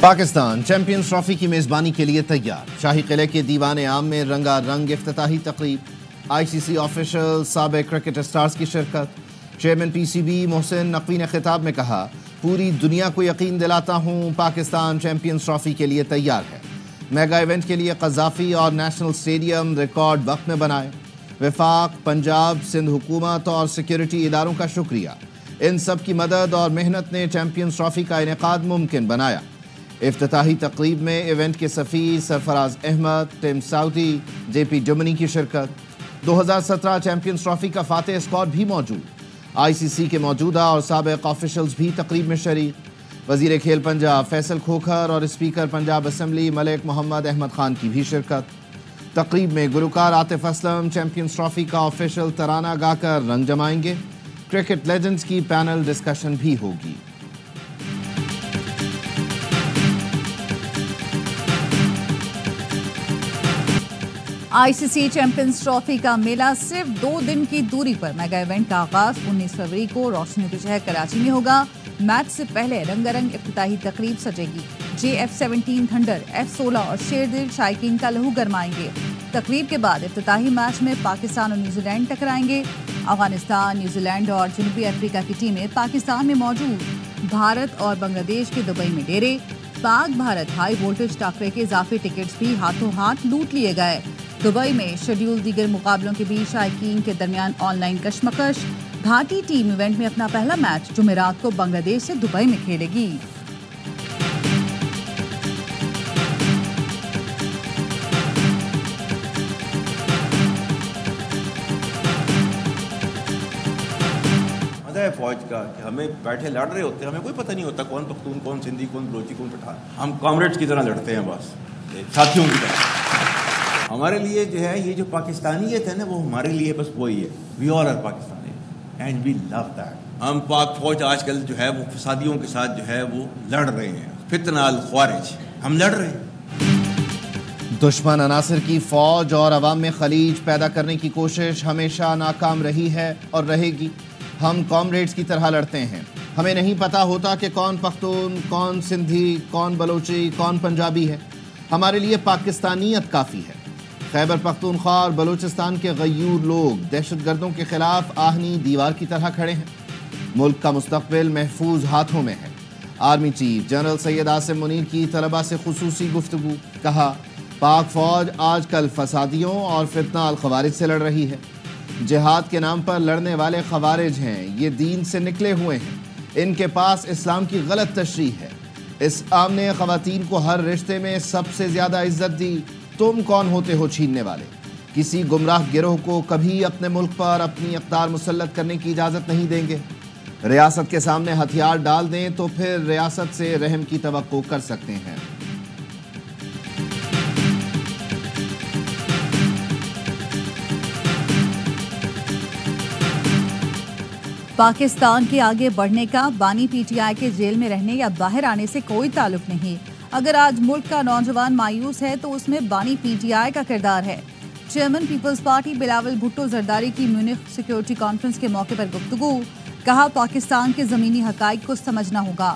Pakistan champions trophy की मेज़बानी के लिए तैयार। शाही किले के दीवान आम में रंगा रंग इफ्तिताही तकरीब। आईसीसी ऑफिशियल साबिक क्रिकेट स्टार्स की शिरकत। चेयरमैन पीसीबी मोहसिन नकवी ने खिताब में कहा, पूरी दुनिया को यकीन दिलाता हूँ पाकिस्तान चैंपियंस ट्रॉफी के लिए तैयार है। मेगा इवेंट के लिए क़ज़ाफ़ी और नेशनल स्टेडियम रिकॉर्ड वक्त में बनाए। वफाक, पंजाब, सिंध हुकूमत और सिक्योरिटी इदारों का शुक्रिया। इन सब की मदद और मेहनत ने चैंपियंस ट्रॉफी का इनेकाद मुमकिन बनाया। इफ्तिताही तकरीब में इवेंट के सफ़ीर Sarfaraz Ahmed, Tim Southee, JP Duminy की शिरकत। 2017 चैंपियंस ट्रॉफी का फातेह स्क्वाड भी मौजूद। आईसीसी के मौजूदा और साबिक ऑफिशल्स भी तकरीब में शरीक। वज़ीर खेल पंजाब फैसल खोखर और स्पीकर पंजाब असम्बली मलिक मोहम्मद अहमद खान की भी शिरकत। तकरीब में गुलकार आतिफ असलम चैंपियंस ट्रॉफी का ऑफिशियल तराना गाकर रंग जमाएंगे। क्रिकेट लेजेंड्स की पैनल डिस्कशन भी होगी। आईसीसी चैंपियंस ट्रॉफी का मेला सिर्फ 2 दिन की दूरी पर। मेगा इवेंट का आगाज 19 फरवरी को रोशनियों के शहर कराची में होगा। मैच से पहले रंगारंग इफ्तिताही तकरीब सजेगी। JF-17 थंडर, F-16 और शेरदिल शायकीन का लहू गरमाएंगे। तकरीब के बाद इफ्तिताही मैच में पाकिस्तान और न्यूजीलैंड टकराएंगे। अफगानिस्तान, न्यूजीलैंड और जनूबी अफ्रीका की टीमें पाकिस्तान में मौजूद। भारत और बांग्लादेश के दुबई में डेरे। पाक भारत हाई वोल्टेज टाकरे के इजाफी टिकट्स भी हाथों हाथ लूट लिए गए। दुबई में शेड्यूल दीगर मुकाबलों के बीच शायकीन के दरमियान ऑनलाइन कशमकश। भारतीय टीम इवेंट में अपना पहला मैच जुमेरात को बांग्लादेश से दुबई में खेलेगी। फौज का कि हमें बैठे लड़ रहे होते हैं, हमें कोई पता नहीं होता कौन पख्तून, कौन सिंधी, कौन बलोची, कौन पठान। हम कॉमरेड्स की तरह लड़ते हैं, बस साथियों की तरह। हमारे लिए जो है ये जो पाकिस्तानियत है ना, वो हमारे लिए बस वही है। We all are Pakistani and we love that. हम पाक फौज आजकल जो है वो फसादियों के साथ जो है वो लड़ रहे हैं। फितना अल ख्वारिज, हम लड़ रहे हैं। दुश्मन अनासिर की फौज और अवाम में खलीज पैदा करने की कोशिश हमेशा नाकाम रही है और रहेगी। हम कॉमरेड्स की तरह लड़ते हैं। हमें नहीं पता होता कि कौन पख्तून, कौन सिंधी, कौन बलोची, कौन पंजाबी है। हमारे लिए पाकिस्तानियत काफ़ी है। खैबर पख्तूनख्वा और बलूचिस्तान के गयूर लोग दहशतगर्दों के खिलाफ आहनी दीवार की तरह खड़े हैं। मुल्क का मुस्तकबिल महफूज हाथों में है। Army chief general Syed Asim Munir की तलबा से खुसूसी गुफ्तगू। कहा, पाक फौज आजकल फसादियों और फितना अल खवारिज से लड़ रही है। जिहाद के नाम पर लड़ने वाले खवारिज हैं, ये दीन से निकले हुए हैं। इनके पास इस्लाम की गलत तशरीह है। इस्लाम ने ख़वातीन को हर रिश्ते में सबसे ज़्यादा इज्जत दी। तुम कौन होते हो छीनने वाले? किसी गुमराह गिरोह को कभी अपने मुल्क पर अपनी इक़्तिदार मुसल्लत करने की इजाज़त नहीं देंगे। रियासत के सामने हथियार डाल दें तो फिर रियासत से रहम की तवक्को कर सकते हैं। पाकिस्तान के आगे बढ़ने का बानी PTI के जेल में रहने या बाहर आने से कोई ताल्लुक नहीं। अगर आज मुल्क का नौजवान मायूस है तो उसमें बानी PTI का किरदार है। Chairman Peoples Party Bilawal Bhutto Zardari की म्यूनिख सिक्योरिटी कॉन्फ्रेंस के मौके पर गुफ्तगू। कहा, पाकिस्तान के ज़मीनी हकाइक को समझना होगा।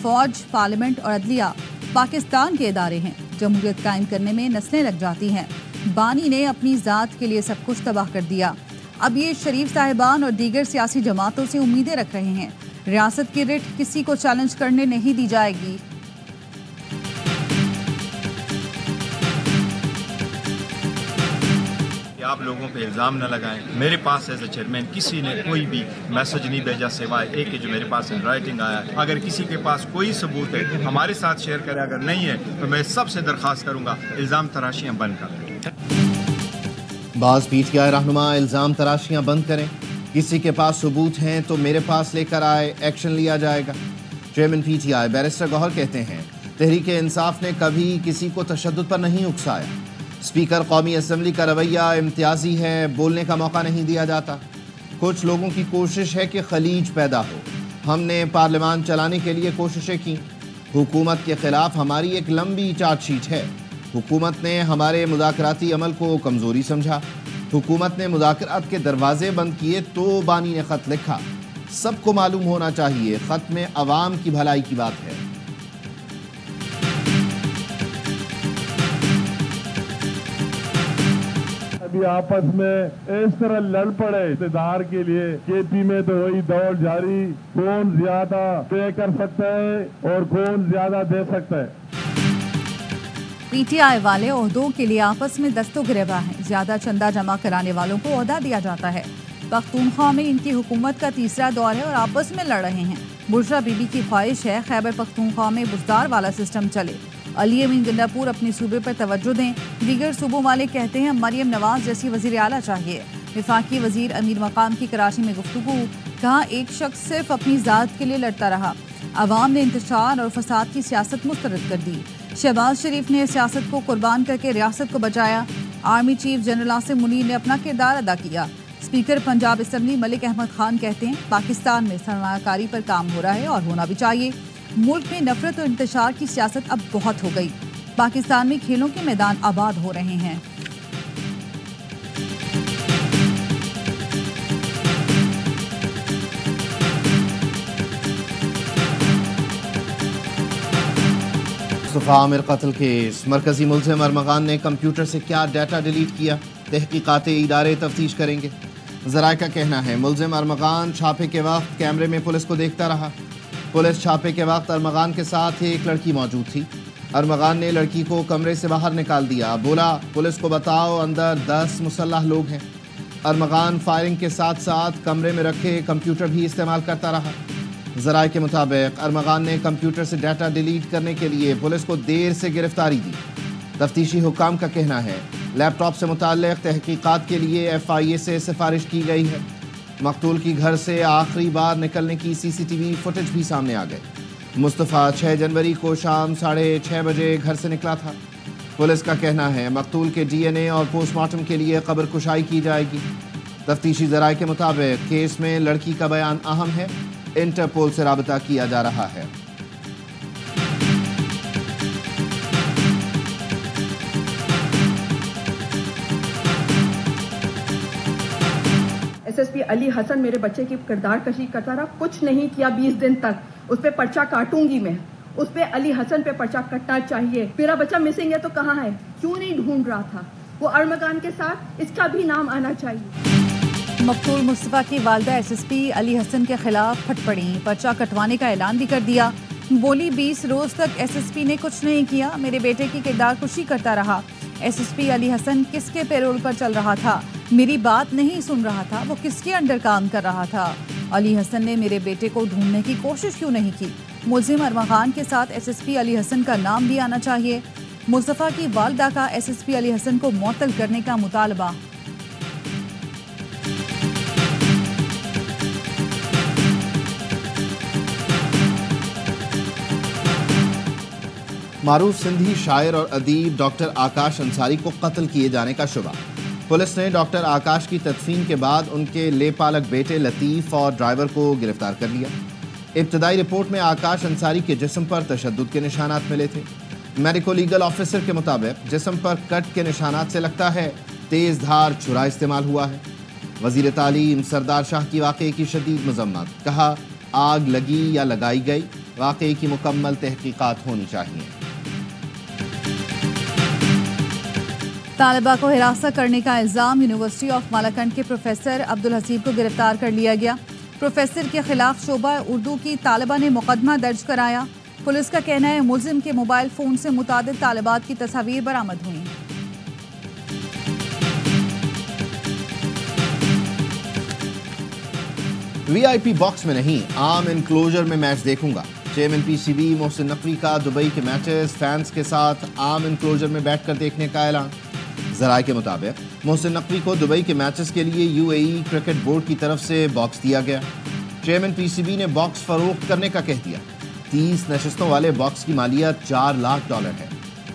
फौज, पार्लियामेंट और अदलिया पाकिस्तान के इदारे हैं। जमहूरियत कायम करने में नस्लें लग जाती हैं। बानी ने अपनी ज़ात के लिए सब कुछ तबाह कर दिया। अब ये शरीफ साहिबान और दीगर सियासी जमातों से उम्मीदें रख रहे हैं। रियासत की रिट किसी को चैलेंज करने नहीं दी जाएगी। आप लोगों पे इल्ज़ाम न लगाएं। मेरे पास एज ए चेयरमैन किसी ने कोई भी मैसेज नहीं भेजा सिवाय एक जो मेरे पास इन राइटिंग आया। अगर किसी के पास कोई सबूत है हमारे साथ शेयर करें, अगर नहीं है तो मैं सबसे दरख्वास्त करूँगा इल्ज़ाम तराशियाँ बंद कर दें। बाज़ PTI रहनुमा इल्ज़ाम तराशियाँ बंद करें। किसी के पास सबूत हैं तो मेरे पास लेकर आए, एक्शन लिया जाएगा। चेयरमैन PTI बैरिस्टर गौहर कहते हैं, तहरीक इंसाफ ने कभी किसी को तशद्दुद पर नहीं उकसाया। स्पीकर कौमी असम्बली का रवैया इम्तियाजी है, बोलने का मौका नहीं दिया जाता। कुछ लोगों की कोशिश है कि खलीज पैदा हो। हमने पार्लियामान चलाने के लिए कोशिशें की। हुकूमत के खिलाफ हमारी एक लंबी चार्जशीट है। हुकूमत ने हमारे मुज़ाकराती अमल को कमज़ोरी समझा। हुकूमत ने मुज़ाकरात के दरवाजे बंद किए तो बानी ने ख़त लिखा। सबको मालूम होना चाहिए ख़त में अवाम की भलाई की बात है। भी आपस में इस तरह लड़ पड़े इक़्तिदार के लिए। केपी में तो वही दौड़ जारी, कौन ज्यादा पे कर सकता है और कौन ज्यादा दे सकता है। पीटीआई वाले ओहदों के लिए आपस में दस्तों गिरेबा हैं। ज्यादा चंदा जमा कराने वालों को ओहदा दिया जाता है। पख्तूनख्वा में इनकी हुकूमत का तीसरा दौर है और आपस में लड़ रहे हैं। बुशरा बीबी की ख्वाहिश है खैबर पख्तूनख्वा में बुजदार वाला सिस्टम चले। अली अमीन गंडापुर अपने सूबे पर तवज्जो दें। दीगर सूबों वाले कहते हैं मरियम नवाज जैसी वजीर आला चाहिए। विफाकी वजीर अमीर मकाम की कराची में गुफ्तगू, कहा एक शख्स सिर्फ अपनी ज़ात के लिए लड़ता रहा। अवाम ने इंतशार और फसाद की सियासत मुस्तरद कर दी। शहबाज शरीफ ने सियासत को कुर्बान करके रियासत को बचाया। Army chief general Asim Munir ने अपना किरदार अदा किया। स्पीकर पंजाब असम्बली मलिक अहमद खान कहते हैं पाकिस्तान में सरमायाकारी पर काम हो रहा है और होना भी चाहिए। मुल्क में नफरत और इंतशार की सियासत अब बहुत हो गई। पाकिस्तान में खेलों के मैदान आबाद हो रहे हैं। मुस्तफा आमिर कत्ल केस, मरकजी मुल्ज़िम अरमगान ने कंप्यूटर से क्या डाटा डिलीट किया, तहकीकाती इदारे तफ्तीश करेंगे। ज़राए का कहना है मुल्ज़िम अरमगान छापे के वक्त कैमरे में पुलिस को देखता रहा। पुलिस छापे के वक्त अरमगान के साथ एक लड़की मौजूद थी। अरमगान ने लड़की को कमरे से बाहर निकाल दिया। बोला पुलिस को बताओ अंदर 10 मुसल्लह लोग हैं। अरमगान फायरिंग के साथ साथ कमरे में रखे कंप्यूटर भी इस्तेमाल करता रहा। ज़राए के मुताबिक अरमगान ने कंप्यूटर से डाटा डिलीट करने के लिए पुलिस को देर से गिरफ्तारी दी। तफ्तीशी हुकाम का कहना है लैपटॉप से मुताल्लिक़ तहकीकात के लिए FIA से सिफारिश की गई है। मकतूल की घर से आखिरी बार निकलने की CCTV फुटेज भी सामने आ गए। मुस्तफ़ा 6 जनवरी को शाम 6:30 बजे घर से निकला था। पुलिस का कहना है मकतूल के DNA और पोस्टमार्टम के लिए कब्र कुशाई की जाएगी। तफ्तीशी ज़राए के मुताबिक केस में लड़की का बयान अहम है। इंटरपोल से राबता किया जा रहा है। SSP अली हसन मेरे बच्चे की किरदार कशी करता रहा, कुछ नहीं किया 20 दिन तक। उस पर पर्चा काटूंगी मैं, उस पर अली हसन पे पर्चा कटना चाहिए। मेरा बच्चा मिसिंग है तो कहाँ है, क्यों नहीं ढूंढ रहा था? वो अरमगान के साथ इसका भी नाम आना चाहिए। मकतूल मुस्तफ़ा की वालदा SSP अली हसन के खिलाफ फट पड़ी। पर्चा कटवाने का ऐलान भी कर दिया। बोली 20 रोज तक SSP ने कुछ नहीं किया, मेरे बेटे की किरदार कुशी करता रहा। SSP अली हसन किसके पेरोल पर चल रहा था? मेरी बात नहीं सुन रहा था, वो किसके अंडर काम कर रहा था? अली हसन ने मेरे बेटे को ढूंढने की कोशिश क्यों नहीं की? मुल्ज़िम अरमगान के साथ SSP अली हसन का नाम भी आना चाहिए। मुस्तफ़ा की वालदा का SSP अली हसन को मुअत्तल करने का मुतालबा। मारूफ सिंधी शायर और अदीब डॉक्टर आकाश अंसारी को कत्ल किए जाने का शुबा। पुलिस ने डॉक्टर आकाश की तदफीन के बाद उनके लेपालक बेटे लतीफ़ और ड्राइवर को गिरफ्तार कर लिया। इब्तदाई रिपोर्ट में आकाश अंसारी के जिस्म पर तशद्दुद के निशानात मिले थे। मेडिको लीगल ऑफिसर के मुताबिक जिस्म पर कट के निशानात से लगता है तेज़ धार छुरा इस्तेमाल हुआ है। वज़ीर तालीम सरदार शाह की वाक़े की शदीद मज़म्मत, कहा आग लगी या लगाई गई, वाक़े की मुकम्मल तहकीकात होनी चाहिए। तालिबा को हिरासत करने का इल्ज़ाम यूनिवर्सिटी ऑफ मालाकंड के प्रोफेसर अब्दुल हसीब को गिरफ्तार कर लिया गया। प्रोफेसर के खिलाफ शोबा उर्दू की तालिबा ने मुकदमा दर्ज कराया। पुलिस का कहना है मुल्ज़िम के मोबाइल फ़ोन से मुतादिद तालिबात की तस्वीर बरामद हुई। VIP बॉक्स में नहीं, आम इनक्लोजर में मैच देखूंगा। चेयरमैन PCB मोहसिन नकवी का दुबई के मैचेस फैंस के साथ आम इनक्लोजर में बैठकर देखने का ऐलान। ज़राए के मुताबिक मोहसिन नकवी को दुबई के मैचेस के लिए UAE क्रिकेट बोर्ड की तरफ से बॉक्स दिया गया। चेयरमैन PCB ने बॉक्स फरोख्त करने का कह दिया। 30 नशिस्तों वाले बॉक्स की मालियत $4 लाख है।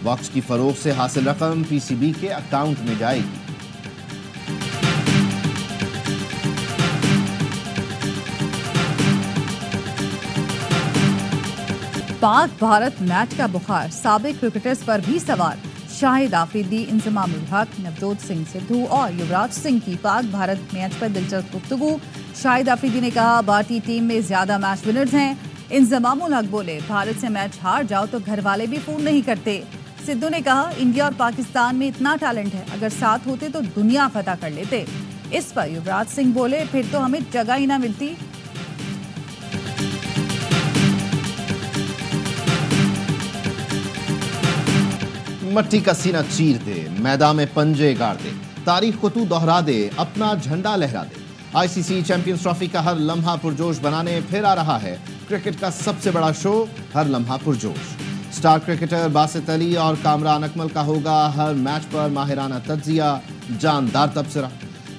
बॉक्स की फरोख्त से हासिल रकम PCB के अकाउंट में जाएगी। पाक भारत मैच का बुखार, साबिक क्रिकेटर्स पर भी सवार। शाहिद आफरीदी, इंजमाम उल हक, नवजोत सिंह सिद्धू और युवराज सिंह की पाक भारत मैच पर दिलचस्प गुफ्तगू। शाहिद आफरीदी ने कहा भारतीय टीम में ज्यादा मैच विनर्स हैं। इंजमाम उल हक बोले भारत से मैच हार जाओ तो घर वाले भी फोन नहीं करते। सिद्धू ने कहा, इंडिया और पाकिस्तान में इतना टैलेंट है, अगर साथ होते तो दुनिया फतह कर लेते। इस पर युवराज सिंह बोले, फिर तो हमें जगह ही ना मिलती। मट्टी का सीना चीर दे, मैदान में पंजे गाड़ दे, तारीख को तू दोहरा दे, अपना झंडा लहरा दे। आईसीसी चैंपियंस ट्रॉफी का हर लम्हा पुरजोश बनाने फिर आ रहा है क्रिकेट का सबसे बड़ा शो, हर लम्हा पुरजोश। स्टार क्रिकेटर बासित अली और कामरान अकमल का होगा हर मैच पर माहिराना तज्जिया, जानदार तबसरा।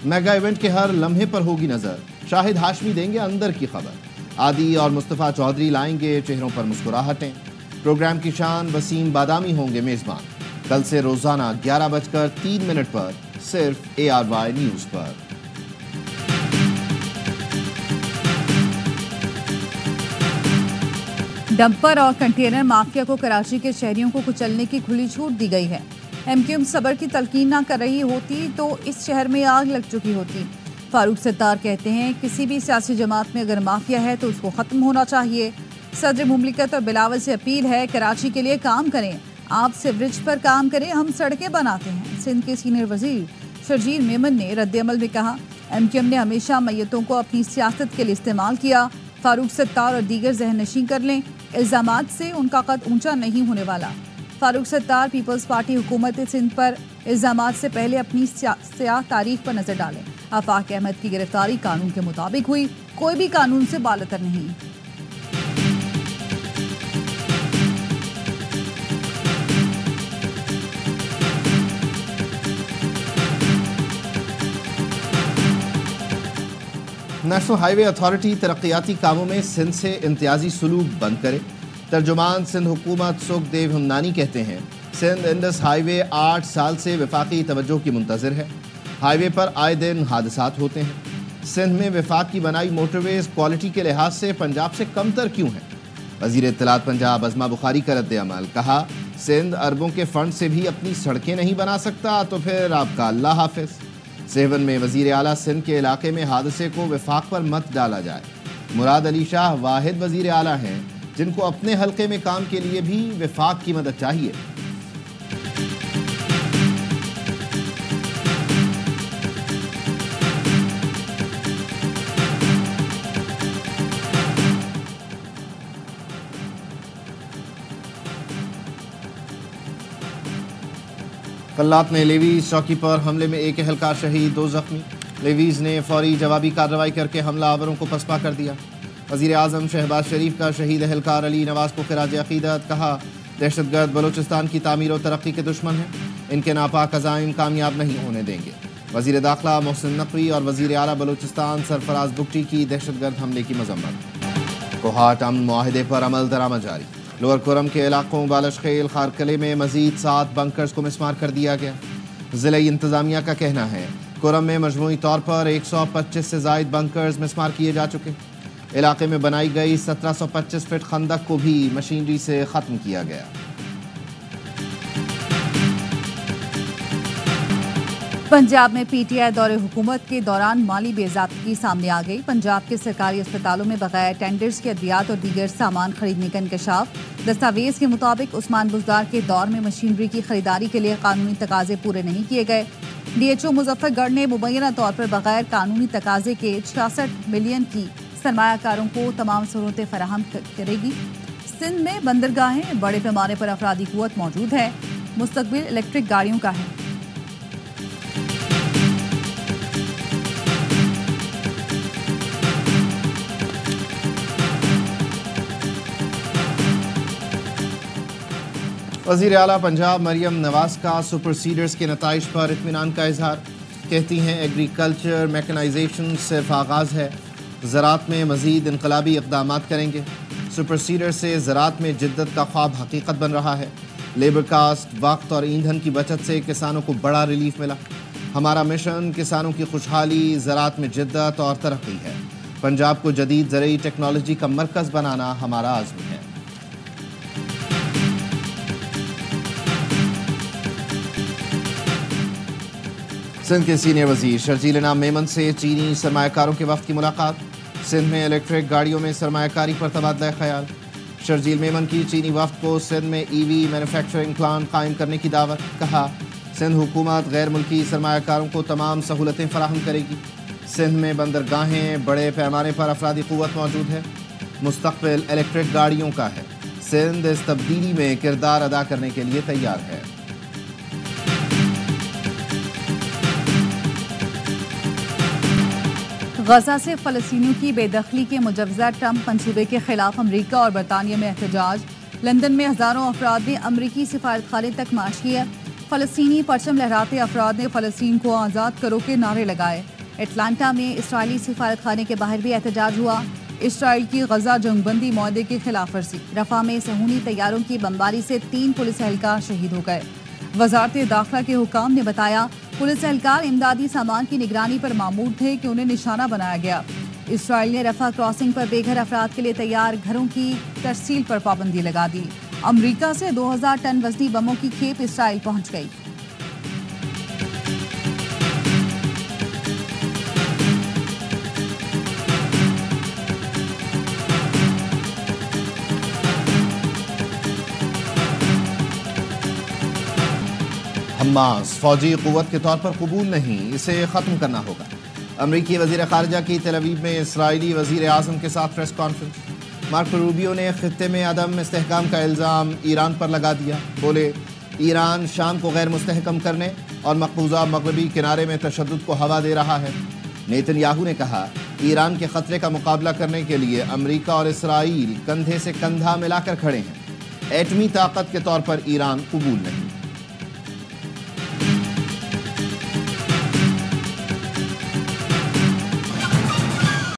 मेगा इवेंट के हर लम्हे पर होगी नजर, शाहिद हाशमी देंगे अंदर की खबर। आदि और मुस्तफा चौधरी लाएंगे चेहरों पर मुस्कुराहटें। प्रोग्राम की शान वसीम बादामी होंगे मेजबान। कल से रोजाना 11:03 पर सिर्फ ARY न्यूज पर। डंपर और कंटेनर माफिया को कराची के शहरियों को कुचलने की खुली छूट दी गई है। MQM सबर की तलकीन ना कर रही होती तो इस शहर में आग लग चुकी होती। फारूक सत्तार कहते हैं, किसी भी सियासी जमात में अगर माफिया है तो उसको खत्म होना चाहिए। सदर मुमलिकत और बिलावल से अपील है, कराची के लिए काम करें, आप सिवरेज पर काम करें, हम सड़कें बनाते हैं। सिंध के सीनियर वजीर शर्जील मेमन ने रद्द-ए-अमल में कहा, MQM ने हमेशा मैयतों को अपनी सियासत के लिए इस्तेमाल किया। फारूक सत्तार और दीगर ज़हननशीं कर लें, इल्ज़ामात से उनका कद ऊंचा नहीं होने वाला। फारूक सत्तार पीपल्स पार्टी हुकूमत सिंध पर इल्ज़ामात से पहले अपनी स्याह तारीख पर नजर डालें। आफाक अहमद की गिरफ्तारी कानून के मुताबिक हुई, कोई भी कानून से बालतर नहीं। नेशनल हाईवे अथॉरिटी तरक्याती कामों में सिंध से इम्तियाजी सलूक बंद करे। तर्जुमान सिंध हुकूमत सुखदेव हमनानी कहते हैं, सिंध इंडस हाईवे 8 साल से वफाकी तवज्जो की मुंतज़िर है। हाईवे पर आए दिन हादसात होते हैं। सिंध में वफाक की बनाई मोटरवेज क्वालिटी के लिहाज से पंजाब से कमतर क्यों है? वज़ीर इत्तलात पंजाब अज़मा बुखारी का रद्द-ए-अमल। कहा, सिंध अरबों के फंड से भी अपनी सड़कें नहीं बना सकता तो फिर आपका अल्लाह हाफिज। सेवन में वज़ीर आला सिंध के इलाके में हादसे को वफाक पर मत डाला जाए। मुराद अली शाह वाहिद वज़ीर आला हैं जिनको अपने हल्के में काम के लिए भी वफाक की मदद चाहिए। कल्लात में लेवीज चौकी पर हमले में एक एहलकार शहीद, 2 जख्मी। लेवीज ने फौरी जवाबी कार्रवाई करके हमलावरों को पसपा कर दिया। वज़ीर आज़म शहबाज शरीफ का शहीद एहलकार अली नवाज को खिराज अक़ीदत। कहा, दहशतगर्द बलूचिस्तान की तामीर और तरक्की के दुश्मन हैं, इनके नापाक अज़ाइम कामयाब नहीं होने देंगे। वज़ीर दाखिला मोहसिन नकवी और वज़ीर आला बलूचिस्तान सरफराज बुगटी की दहशतगर्द हमले की मजम्मत। कोहाट अमन मुआहिदे पर अमल दरामद जारी। लोअर कोरम के इलाकों बालशखेल खारकले में मजीद 7 बंकर्स को मिसमार कर दिया गया। ज़िला इंतज़ामिया का कहना है, कोरम में मजमूई तौर पर 125 से ज़ायद बंकर्स मिसमार किए जा चुके। इलाके में बनाई गई 1725 फीट खंदक को भी मशीनरी से ख़त्म किया गया। पंजाब में PTI दौरे हुकूमत के दौरान माली बेज़ाब्तगी सामने आ गई। पंजाब के सरकारी अस्पतालों में बगैर टेंडर्स के अद्वियात और दीगर सामान खरीदने का इंकशाफ। दस्तावेज के मुताबिक उस्मान बुज़दार के दौर में मशीनरी की खरीदारी के लिए कानूनी तकाजे पूरे नहीं किए गए। DHO मुजफ्फरगढ़ ने मुबैना तौर पर बगैर कानूनी तकाजे के 66 मिलियन की सरमायाकारों को तमाम सहूलतें फराहम करेगी। सिंध में बंदरगाहें, बड़े पैमाने पर अफरादी कुव्वत मौजूद है। मुस्तकबिल इलेक्ट्रिक गाड़ियों का है। वज़ीर आला पंजाब मरियम नवाज का सुपर सीडर्स के नताइज पर इत्मीनान का इजहार। कहती हैं, एग्रीकल्चर मैकेनाइजेशन सिर्फ आगाज़ है, ज़राअत में मज़ीद इनकलाबी इक़दामात करेंगे। सुपर सीडर से ज़राअत में जिद्दत का ख्वाब हकीकत बन रहा है। लेबर कास्ट, वक्त और ईंधन की बचत से किसानों को बड़ा रिलीफ मिला। हमारा मिशन किसानों की खुशहाली, ज़राअत में जिद्दत और तरक्की है। पंजाब को जदीद ज़रूरी टेक्नोलॉजी का मरकज़ बनाना हमारा आज़्म है। सिंध के सीनियर वज़ीर शर्जील इनाम मेमन से चीनी सरमायाकारों के वफ़द की मुलाकात। सिंध में इलेक्ट्रिक गाड़ियों में सरमायाकारी पर तबादला ख्याल। شرجیل میمن کی چینی وفد کو سندھ میں EV مینوفیکچرنگ پلانٹ قائم کرنے کی دعوت. کہا سندھ حکومت غیر ملکی سرمایہ کاروں کو تمام سہولتیں فراہم کرے گی. سندھ میں بندرگاہیں بڑے پیمانے پر افرادی قوت موجود ہے. مستقبل الیکٹرک گاڑیوں کا ہے. سندھ اس تبدیلی میں کردار ادا کرنے کے لیے تیار ہے. غزہ سے فلسطینیوں کی بے دخلی کے مجوزہ ٹرمپ منصوبے کے خلاف امریکہ اور برطانیہ میں احتجاج. لندن میں ہزاروں افراد نے امریکی سفارتخانے تک مارچ کیا. فلسطینی پرچم لہراتے افراد نے فلسطین کو آزاد کرو کے نعرے لگائے. اٹلانٹا میں اسرائیلی سفارتخانے کے باہر بھی احتجاج ہوا. اسرائیل کی غزہ جنگ بندی معاہدے کی خلاف ورزی. رفح میں صہیونی طیاروں کی بمباری سے 3 پولیس اہلکار شہید ہو گئے. وزارت داخلہ کے حکام نے بتایا پولیس اہلکار امدادی سامان کی نگرانی پر مامور تھے کہ انہیں نشانہ بنایا گیا. اسرائیل نے رفح کراسنگ پر بے گھر افراد کے لیے تیار گھروں کی ترسیل پر پابندی لگا دی. امریکہ سے 2000 ٹن وزنی بموں کی کھیپ اسرائیل پہنچ گئی. حماس فوجی قوت کے طور پر قبول نہیں، اسے ختم کرنا ہوگا. امریکی وزیر خارجہ کی تل ابیب میں اسرائیلی وزیر اعظم کے ساتھ پریس کانفرنس. مارکو روبیو نے خطے میں عدم استحکام کا الزام ایران پر لگا دیا. بولے ایران شام کو غیر مستحکم کرنے اور مقبوضہ مغربی کنارے میں تشدد کو ہوا دے رہا ہے. نیتن یاہو نے کہا ایران کے خطرے کا مقابلہ کرنے کے لیے امریکہ اور اسرائیل کندھے سے کندھا ملا کر کھڑے ہیں. ایٹمی طاقت کے طور پر ایران قبول نہیں.